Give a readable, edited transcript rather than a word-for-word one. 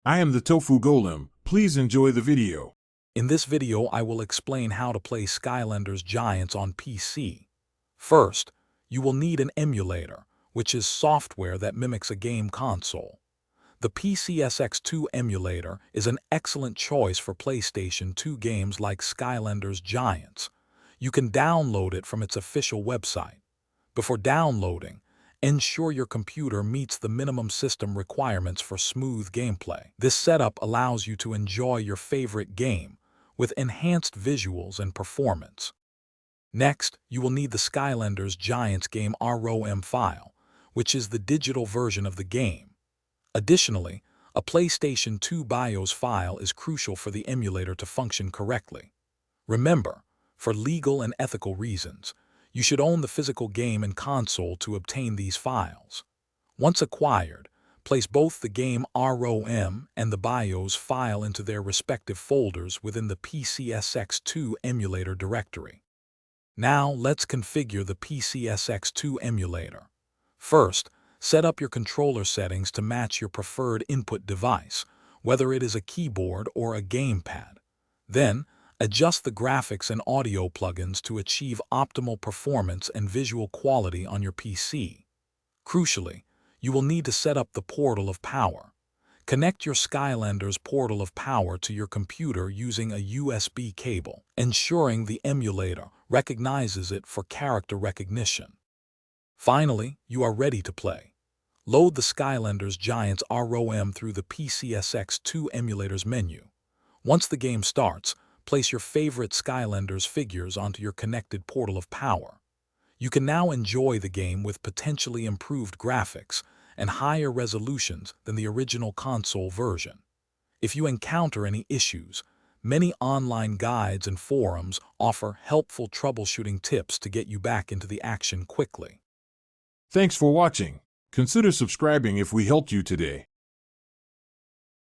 I am the Tofu Golem. Please enjoy the video. In this video, I will explain how to play Skylanders Giants on PC. First, you will need an emulator, which is software that mimics a game console. The PCSX2 emulator is an excellent choice for PlayStation 2 games like Skylanders Giants. You can download it from its official website. Before downloading, ensure your computer meets the minimum system requirements for smooth gameplay. This setup allows you to enjoy your favorite game with enhanced visuals and performance. Next, you will need the Skylanders Giants game ROM file, which is the digital version of the game. Additionally, a PlayStation 2 BIOS file is crucial for the emulator to function correctly. Remember, for legal and ethical reasons, you should own the physical game and console to obtain these files. Once acquired, place both the game ROM and the BIOS file into their respective folders within the PCSX2 emulator directory. Now let's configure the PCSX2 emulator. First, set up your controller settings to match your preferred input device, whether it is a keyboard or a gamepad. Then, adjust the graphics and audio plugins to achieve optimal performance and visual quality on your PC. Crucially, you will need to set up the portal of power. Connect your Skylanders portal of power to your computer using a USB cable, ensuring the emulator recognizes it for character recognition. Finally, you are ready to play. Load the Skylanders Giants ROM through the PCSX2 emulator's menu. Once the game starts, place your favorite Skylanders figures onto your connected portal of power. You can now enjoy the game with potentially improved graphics and higher resolutions than the original console version. If you encounter any issues, many online guides and forums offer helpful troubleshooting tips to get you back into the action quickly. Thanks for watching. Consider subscribing if we helped you today.